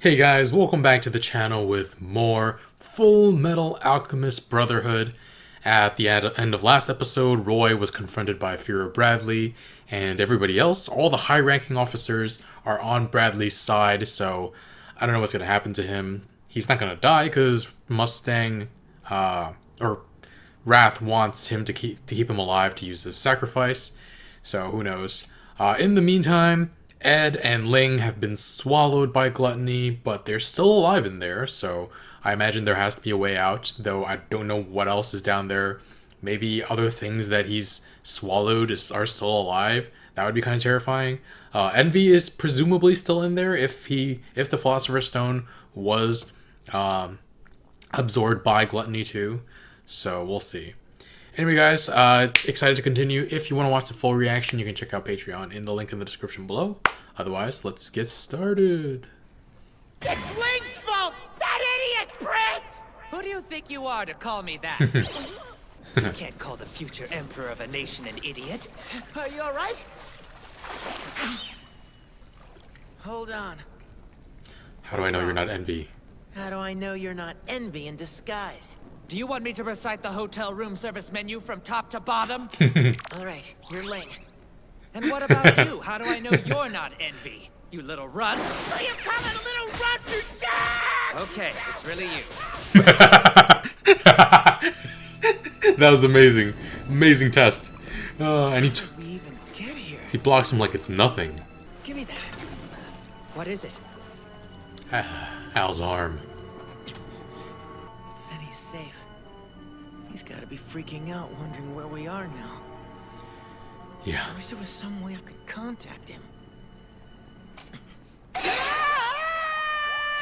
Hey guys, welcome back to the channel with more Fullmetal Alchemist Brotherhood. At the end of last episode, Roy was confronted by Führer Bradley, and everybody else, all the high-ranking officers, are on Bradley's side, so I don't know what's going to happen to him. He's not going to die because Mustang, or Wrath wants him to keep him alive to use as sacrifice, so who knows. In the meantime, Ed and Ling have been swallowed by gluttony, but they're still alive in there, so I imagine there has to be a way out, though I don't know what else is down there. Maybe other things that he's swallowed are still alive. That would be kind of terrifying. Envy is presumably still in there if the Philosopher's Stone was absorbed by gluttony too, so we'll see. Anyway guys, excited to continue. If you want to watch the full reaction, you can check out Patreon in the link in the description below. Otherwise, let's get started. It's Ling's fault! That idiot, Prince! Who do you think you are to call me that? You can't call the future emperor of a nation an idiot. Are you alright? Hold on. How do I know you're not Envy? How do I know you're not Envy in disguise? Do you want me to recite the hotel room service menu from top to bottom? Alright, you're Ling. And what about you? How do I know you're not Envy? You little runt. Are you calling a little runt, you jack? Okay, it's really you. That was amazing. Amazing test. And How did we even get here? he blocks him like it's nothing. Give me that. What is it? Al's arm. And he's safe. He's gotta be freaking out, wondering where we are now. Yeah. I wish there was some way I could contact him.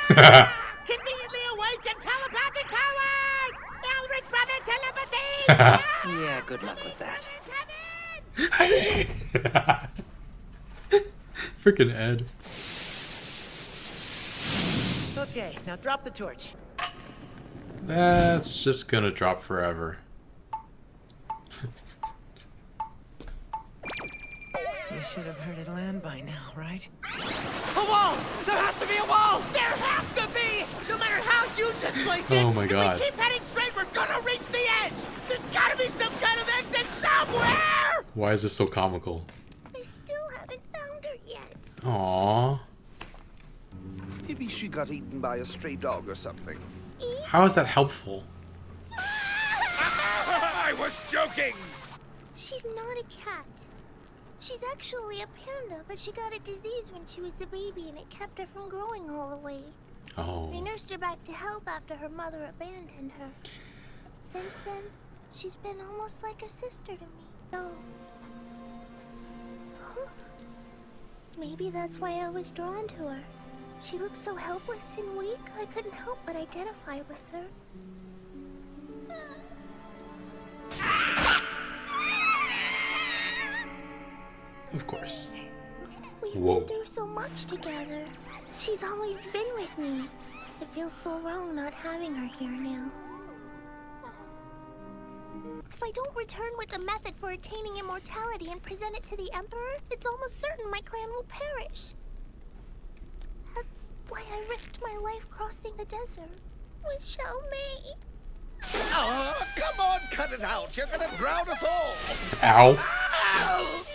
Conveniently awakened telepathic powers! Elric brother telepathy! Yeah, good luck with that. Freaking Ed. Okay, now drop the torch. That's just gonna drop forever. You should have heard it land by now, right? A wall! There has to be a wall! There has to be! No matter how huge this place is, Oh my God. if we keep heading straight, we're gonna reach the edge! There's gotta be some kind of exit somewhere! Why is this so comical? I still haven't found her yet. Aww. Maybe she got eaten by a stray dog or something. How is that helpful? I was joking! She's not a cat. She's actually a panda, but she got a disease when she was a baby and it kept her from growing all the way. I Oh. nursed her back to health after her mother abandoned her. Since then, she's been almost like a sister to me. No. Maybe that's why I was drawn to her. She looked so helpless and weak, I couldn't help but identify with her. Of course. We've Whoa. been through so much together. She's always been with me. It feels so wrong not having her here now. If I don't return with the method for attaining immortality and present it to the Emperor, it's almost certain my clan will perish. That's why I risked my life crossing the desert with Xiao Mei. Oh, come on, cut it out. You're gonna drown us all. Ow.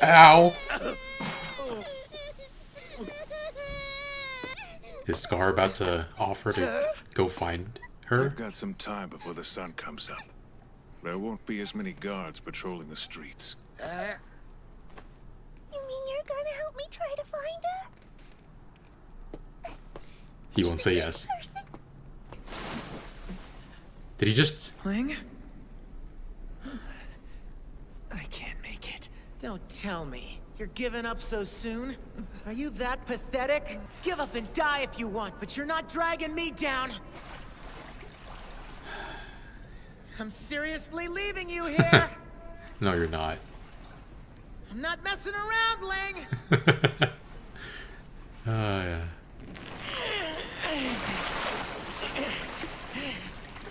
Ow. Is Scar about to offer to go find her? I've got some time before the sun comes up. There won't be as many guards patrolling the streets. You mean you're gonna help me try to find her? He won't say yes. Person? Did he just... Ling? I can't make it. Don't tell me. You're giving up so soon? Are you that pathetic? Give up and die if you want, but you're not dragging me down. I'm seriously leaving you here. No, you're not. I'm not messing around, Ling. Oh, yeah.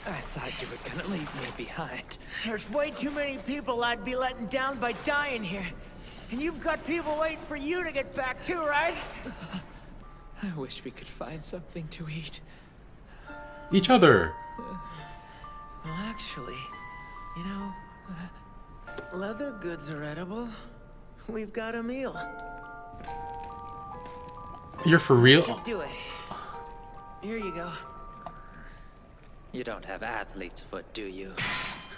I thought you were gonna leave me behind. There's way too many people I'd be letting down by dying here. And you've got people waiting for you to get back too, right? I wish we could find something to eat. Each other. Well, actually, you know, leather goods are edible. We've got a meal. You're for real? Should do it. Here you go. You don't have athlete's foot, do you?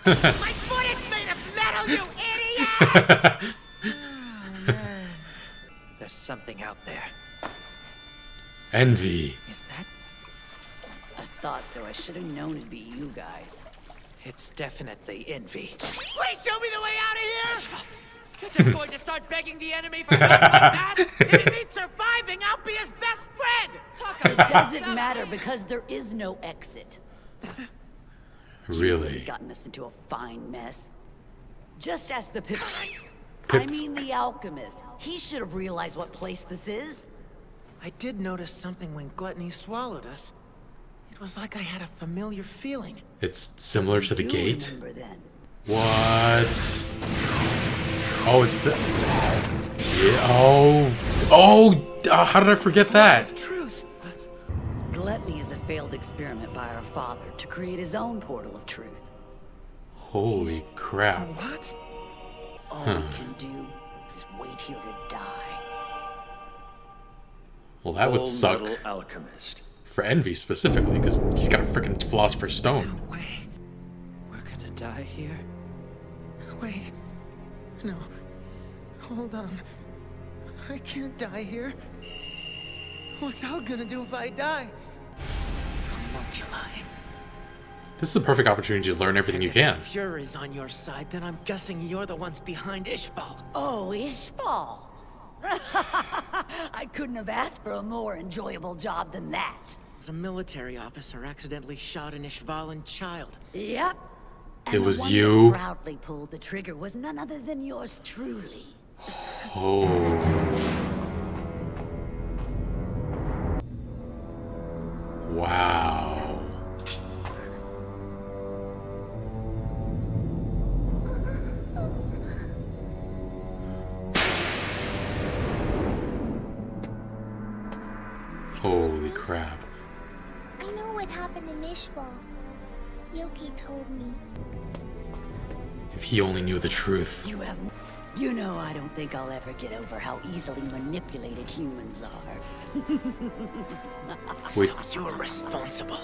My foot is made of metal, you idiot! Oh, man. There's something out there. Envy. Is that? I thought so. I should have known it'd be you guys. It's definitely envy. Please show me the way out of here! You're just going to start begging the enemy for help like that? If it means surviving, I'll be his best friend! Talk It about doesn't matter because there is no exit. Really? Gotten us into a fine mess. Just ask the Pips. Pips. I mean the alchemist. He should have realized what place this is. I did notice something when Gluttony swallowed us. It was like I had a familiar feeling. It's similar to the Do gate. remember then. What? Oh, it's the... Yeah, oh, how did I forget that? Truth. Gluttony is a failed experiment by our father to create his own portal of truth. Holy crap. What? All we can do is wait here to die. Well, that would suck. Fullmetal Alchemist. For Envy specifically, because he's got a freaking Philosopher's Stone. Wait. We're gonna die here? Wait. No. Hold on. I can't die here. What's Al gonna do if I die? Homunculi. This is a perfect opportunity to learn everything you can. If Fury's on your side, then I'm guessing you're the ones behind Ishval. Oh, Ishval. I couldn't have asked for a more enjoyable job than that. A military officer accidentally shot an Ishvalan child. Yep. And It the was one you? that proudly pulled the trigger was none other than yours truly. Oh. Wow. Holy crap. I know what happened in Ishval. Yoki told me. If he only knew the truth. You know, I don't think I'll ever get over how easily manipulated humans are. Wait, So you're responsible.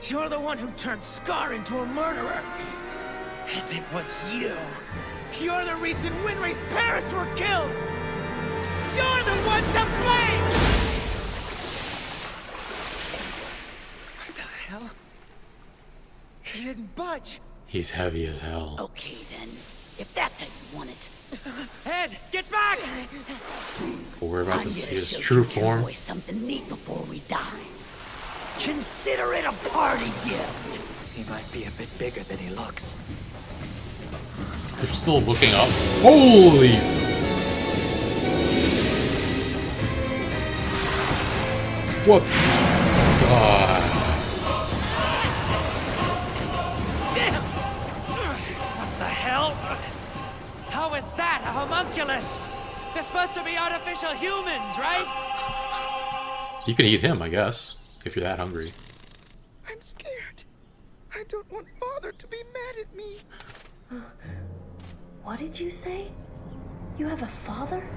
You're the one who turned Scar into a murderer. And it was you. You're the reason Winry's parents were killed. You're the one to blame! What the hell? He didn't budge. he's heavy as hell. Okay then, if that's how you want it. Ed, get back! But we're about I'm to see gonna his show true you two form. boys something neat before we die. Consider it a party gift. He might be a bit bigger than he looks. They're still looking up. Holy! What? God. Damn! What the hell? How is that a homunculus? They're supposed to be artificial humans, right? You can eat him, I guess, if you're that hungry. I'm scared. I don't want Father to be mad at me. What did you say? You have a father?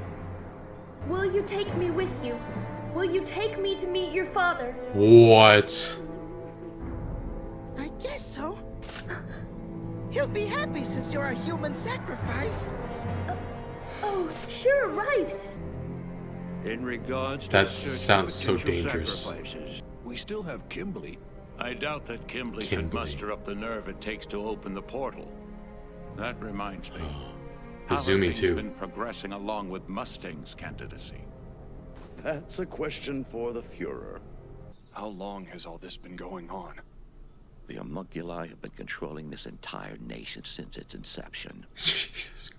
Will you take me with you? Will you take me to meet your father? What? I guess so. He'll be happy since you're a human sacrifice. Oh, sure, right. In regards to That the search for sounds so potential dangerous. sacrifices, we still have Kimberly. I doubt that Kimberly can Kimberly. muster up the nerve it takes to open the portal. That reminds me. The How have zooming things too. been progressing along with Mustang's candidacy? That's a question for the Führer. How long has all this been going on? The homunculi have been controlling this entire nation since its inception. Jesus.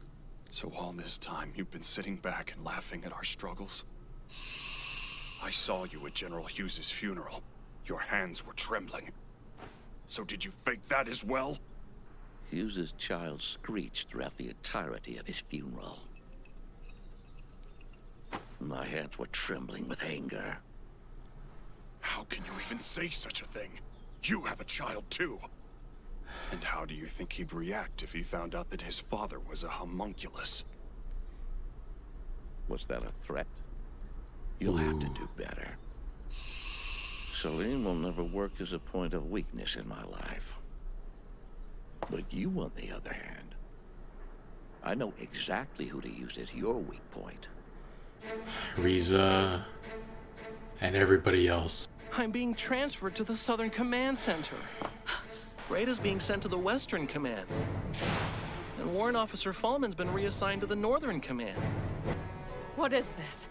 So all this time you've been sitting back and laughing at our struggles? I saw you at General Hughes's funeral. Your hands were trembling. So did you fake that as well? Hughes's child screeched throughout the entirety of his funeral. My hands were trembling with anger. can you even say such a thing? You have a child too. And how do you think he'd react if he found out that his father was a homunculus? Was that a threat? You'll have to do better. Celine will never work as a point of weakness in my life. But you, on the other hand, I know exactly who to use as your weak point. Riza and everybody else. I'm being transferred to the Southern Command Center. Rada's being sent to the Western Command. And Warrant Officer Fallman's been reassigned to the Northern Command. What is this?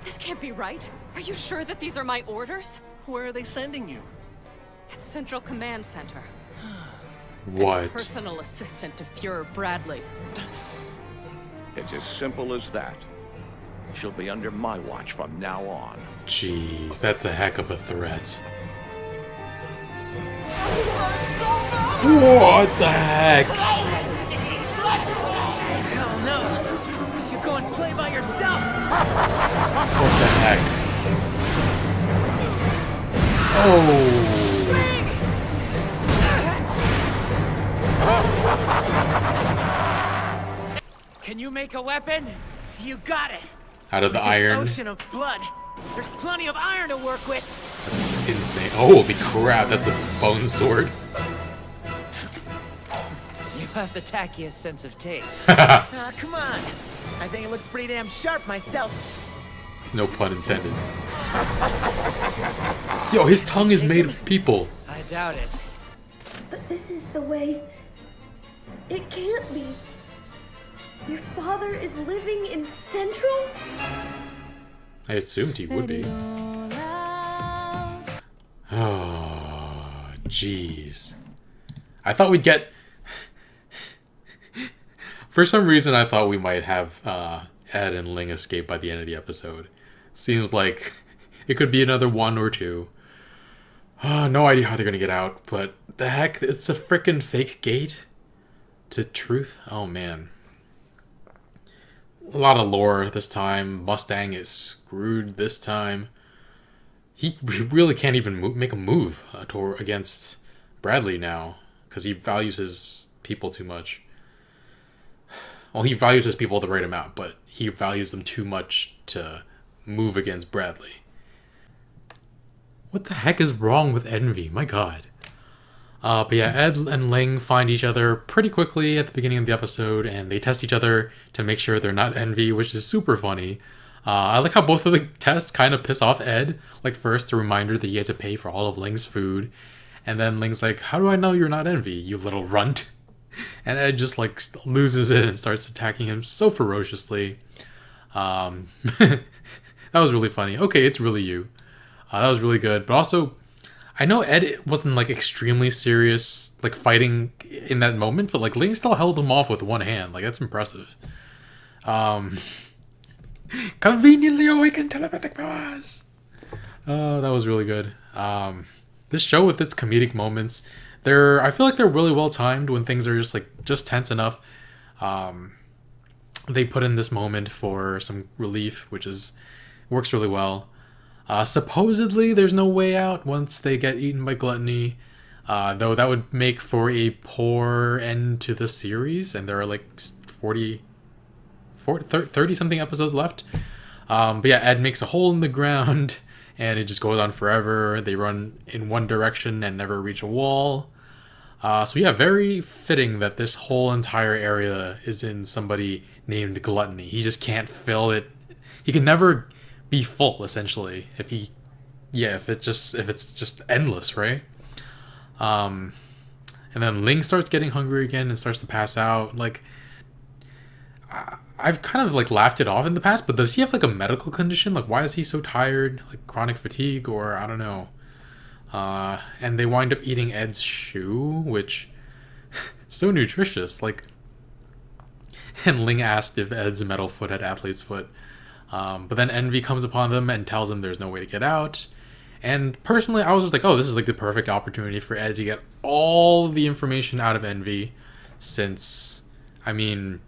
This can't be right. Are you sure that these are my orders? Where are they sending you? It's Central Command Center. What? As personal assistant to Fuhrer Bradley. It's as simple as that. She'll be under my watch from now on. Jeez, that's a heck of a threat. What the heck? Hell no! You go and play by yourself! What the heck? Oh! Can you make a weapon? You got it! Out of the This iron. ocean of blood. There's plenty of iron to work with. That's insane. Holy crap, that's a bone sword. You have the tackiest sense of taste. Haha. Come on. I think it looks pretty damn sharp myself. No pun intended. Yo, his tongue is made of people. I doubt it. But this is the way... It can't be. Your father is living in Central? I assumed he would be. Oh, jeez. I thought we'd get... For some reason, I thought we might have Ed and Ling escape by the end of the episode. Seems like it could be another one or two. No idea how they're gonna get out, but the heck, it's a frickin' fake gate to truth. Oh man. A lot of lore this time. Mustang is screwed this time. He really can't even make a move against Bradley now because he values his people too much. Well, he values his people the right amount, but he values them too much to move against Bradley. What the heck is wrong with Envy? My god. But yeah, Ed and Ling find each other pretty quickly at the beginning of the episode, and they test each other to make sure they're not Envy, which is super funny. I like how both of the tests kind of piss off Ed. Like first, a reminder that he had to pay for all of Ling's food. And then Ling's like, how do I know you're not Envy, you little runt? And Ed just like loses it and starts attacking him so ferociously. That was really funny. Okay, it's really you. That was really good. But also, I know Ed wasn't like extremely serious, like fighting in that moment, but like Ling still held him off with one hand. Like that's impressive. Conveniently awakened telepathic powers. That was really good. This show with its comedic moments, I feel like they're really well timed when things are just tense enough. They put in this moment for some relief, which works really well. Supposedly, there's no way out once they get eaten by gluttony, though that would make for a poor end to the series, and there are like 30-something episodes left. But yeah, Ed makes a hole in the ground, and it just goes on forever. They run in one direction and never reach a wall. So yeah, very fitting that this whole entire area is in somebody named Gluttony. He just can't fill it. He can never be full, essentially, if it's just endless, right? And then Ling starts getting hungry again and starts to pass out. Like, I've kind of like laughed it off in the past, but does he have like a medical condition? Like, why is he so tired? Like chronic fatigue, or I don't know. And they wind up eating Ed's shoe, which so nutritious. Like, and Ling asked if Ed's metal foot had athlete's foot. But then Envy comes upon them and tells them there's no way to get out. And personally, I was just like, oh, this is like the perfect opportunity for Ed to get all the information out of Envy, since, I mean,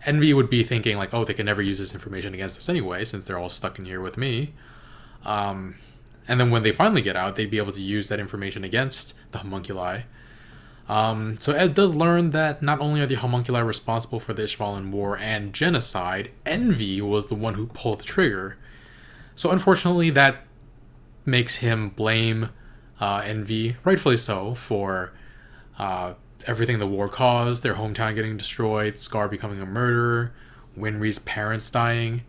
Envy would be thinking like, oh, they can never use this information against us anyway, since they're all stuck in here with me. And And then when they finally get out, they'd be able to use that information against the homunculi. So Ed does learn that not only are the homunculi responsible for the Ishvalan War and genocide, Envy was the one who pulled the trigger. So unfortunately, that makes him blame Envy, rightfully so, for everything the war caused, their hometown getting destroyed, Scar becoming a murderer, Winry's parents dying,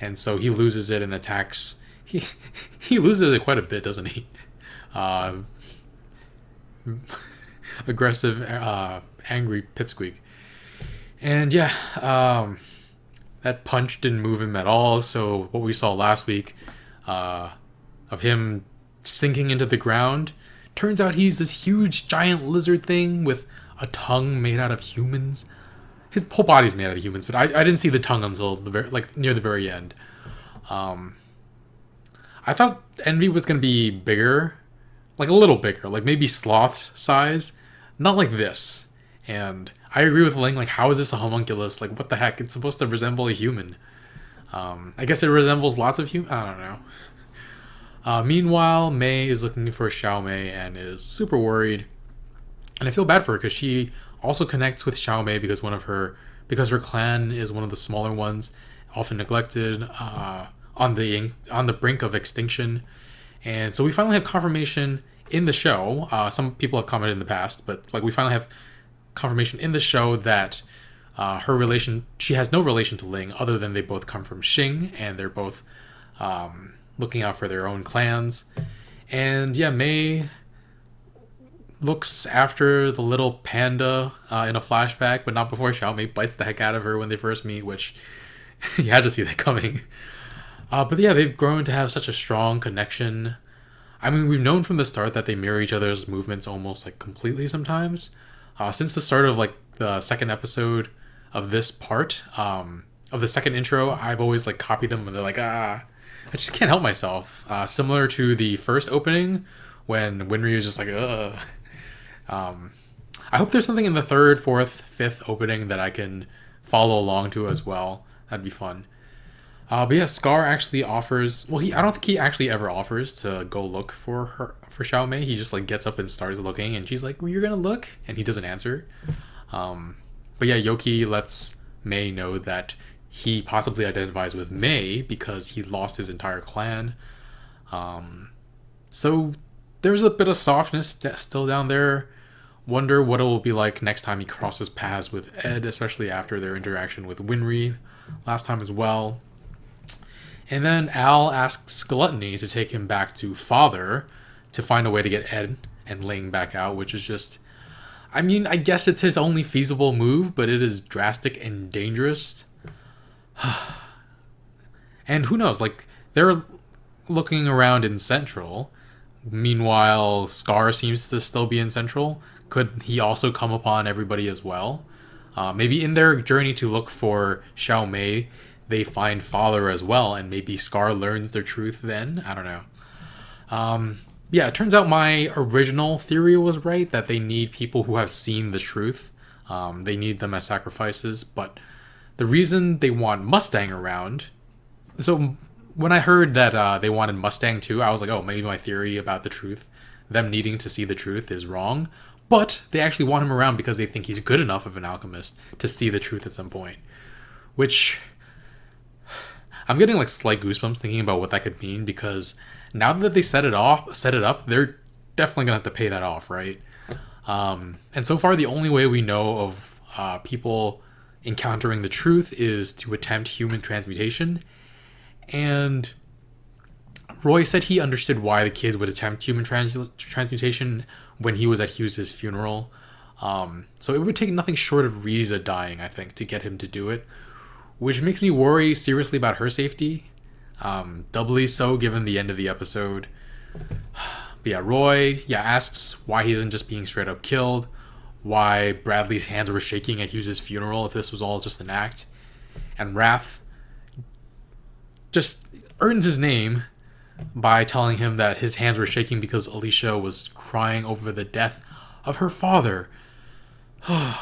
and so he loses it and attacks. He loses it quite a bit, doesn't he? Aggressive, angry pipsqueak. And yeah, that punch didn't move him at all. So what we saw last week of him sinking into the ground, turns out he's this huge giant lizard thing with a tongue made out of humans. His whole body's made out of humans, but I didn't see the tongue until near the very end. I thought Envy was gonna be bigger, like a little bigger, like maybe Sloth's size, not like this. And I agree with Ling, like, how is this a homunculus? Like, what the heck? It's supposed to resemble a human. I guess it resembles lots of humans. I don't know. Meanwhile, Mei is looking for Xiao Mei and is super worried. And I feel bad for her because she also connects with Xiao Mei because her clan is one of the smaller ones, often neglected, on the brink of extinction. And so we finally have confirmation in the show. Some people have commented in the past, but like we finally have confirmation in the show that she has no relation to Ling other than they both come from Xing and they're both looking out for their own clans. And yeah, Mei looks after the little panda in a flashback, but not before Xiao Mei bites the heck out of her when they first meet, which you had to see that coming. But yeah, they've grown to have such a strong connection. I mean, we've known from the start that they mirror each other's movements almost like completely sometimes. Since the start of like the second episode of this part, of the second intro, I've always like copied them and they're like, I just can't help myself. Similar to the first opening when Winry was just like, I hope there's something in the third, fourth, fifth opening that I can follow along to as well. That'd be fun. But yeah, Scar actually offers. Well, I don't think he actually ever offers to go look for Xiao Mei. He just like gets up and starts looking, and she's like, "Well, you're gonna look," and he doesn't answer. But yeah, Yoki lets Mei know that he possibly identifies with Mei because he lost his entire clan. So there's a bit of softness still down there. Wonder what it will be like next time he crosses paths with Ed, especially after their interaction with Winry last time as well. And then Al asks Gluttony to take him back to Father to find a way to get Ed and Ling back out, which is just... I mean, I guess it's his only feasible move, but it is drastic and dangerous. And who knows, like, they're looking around in Central. Meanwhile, Scar seems to still be in Central. Could he also come upon everybody as well? Maybe in their journey to look for Xiao Mei, they find Father as well, and maybe Scar learns their truth then? I don't know. Yeah, it turns out my original theory was right, that they need people who have seen the truth. They need them as sacrifices, but the reason they want Mustang around... So when I heard that they wanted Mustang too, I was like, oh, maybe my theory about the truth, them needing to see the truth, is wrong. But they actually want him around because they think he's good enough of an alchemist to see the truth at some point. Which... I'm getting like slight goosebumps thinking about what that could mean, because now that they set it up, they're definitely gonna have to pay that off, right? And so far, the only way we know of people encountering the truth is to attempt human transmutation. And Roy said he understood why the kids would attempt human transmutation when he was at Hughes's funeral. So it would take nothing short of Riza dying, I think, to get him to do it. Which makes me worry seriously about her safety. Doubly so given the end of the episode. But yeah, Roy asks why he isn't just being straight up killed. Why Bradley's hands were shaking at Hughes's funeral if this was all just an act. And Wrath just earns his name by telling him that his hands were shaking because Alicia was crying over the death of her father. Man.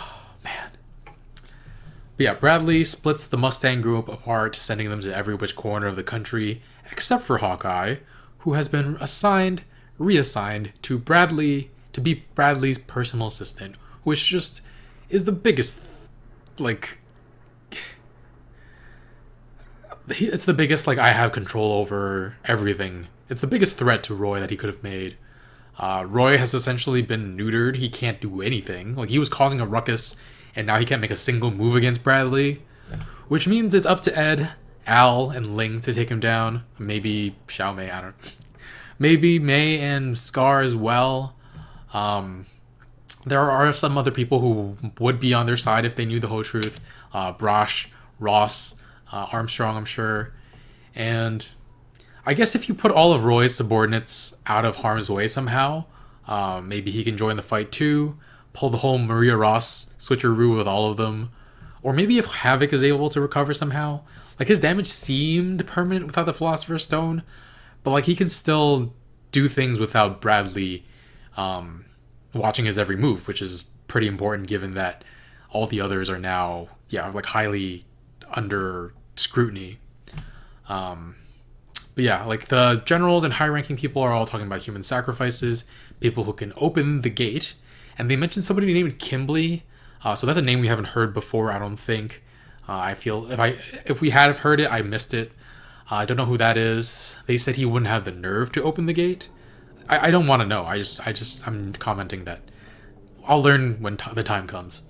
But yeah, Bradley splits the Mustang group apart, sending them to every which corner of the country, except for Hawkeye, who has been reassigned to Bradley to be Bradley's personal assistant, which just is the biggest, like, it's the biggest, like, I have control over everything. It's the biggest threat to Roy that he could have made. Roy has essentially been neutered. He can't do anything. Like, he was causing a ruckus, and now he can't make a single move against Bradley, which means it's up to Ed, Al, and Ling to take him down. Maybe Xiao Mei, I don't. Maybe Mei and Scar as well. There are some other people who would be on their side if they knew the whole truth. Brosh, Ross, Armstrong, I'm sure. And I guess if you put all of Roy's subordinates out of harm's way somehow, maybe he can join the fight too, pull the whole Maria Ross switcheroo with all of them. Or maybe if Havoc is able to recover somehow. Like, his damage seemed permanent without the Philosopher's Stone, but, like, he can still do things without Bradley watching his every move, which is pretty important given that all the others are now, like, highly under scrutiny. But yeah, like, the generals and high-ranking people are all talking about human sacrifices, people who can open the gate, and they mentioned somebody named Kimberly. So that's a name we haven't heard before, I don't think. I feel if we had heard it, I missed it. I don't know who that is. They said he wouldn't have the nerve to open the gate. I don't want to know. I'm commenting that I'll learn when the time comes.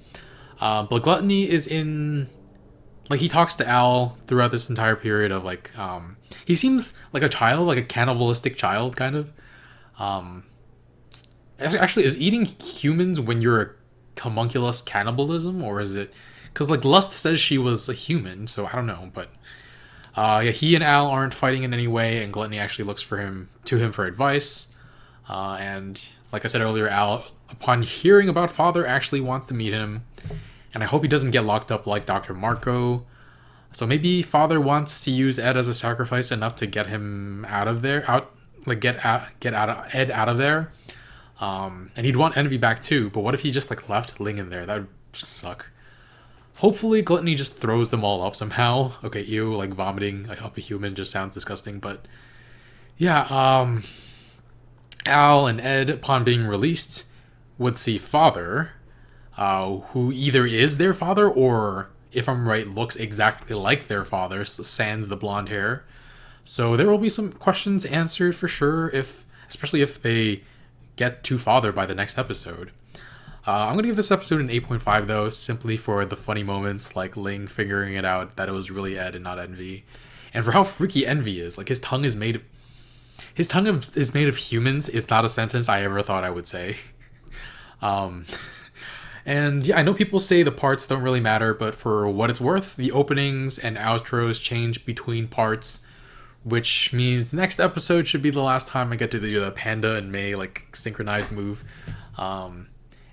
But Gluttony is in, like, he talks to Al throughout this entire period of, like, he seems like a child, like a cannibalistic child, kind of. Actually, is eating humans when you're a homunculus cannibalism, or is it? Because, like, Lust says she was a human, so I don't know, but he and Al aren't fighting in any way, and Gluttony actually looks to him for advice. And like I said earlier, Al, upon hearing about Father, actually wants to meet him, and I hope he doesn't get locked up like Dr. Marco. So maybe Father wants to use Ed as a sacrifice enough to get him out of there, get Ed out of there. And he'd want Envy back too, but what if he just, like, left Ling in there? That would suck. Hopefully Gluttony just throws them all up somehow. Okay, ew, like, vomiting up a human just sounds disgusting, but yeah, Al and Ed, upon being released, would see Father, who either is their father or, if I'm right, looks exactly like their father, sans the blonde hair. So there will be some questions answered for sure, especially if they get to Father by the next episode. I'm going to give this episode an 8.5 though, simply for the funny moments, like Ling figuring it out that it was really Ed and not Envy. And for how freaky Envy is. Like, his tongue is made of humans is not a sentence I ever thought I would say. And yeah, I know people say the parts don't really matter, but for what it's worth, the openings and outros change between parts, which means next episode should be the last time I get to do the Panda and Mei, like, synchronized move.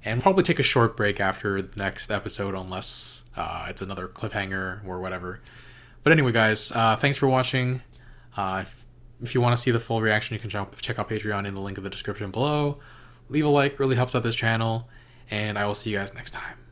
And probably take a short break after the next episode, unless it's another cliffhanger or whatever. But anyway, guys, thanks for watching. If you want to see the full reaction, you can check out Patreon in the link in the description below. Leave a like, really helps out this channel, and I will see you guys next time.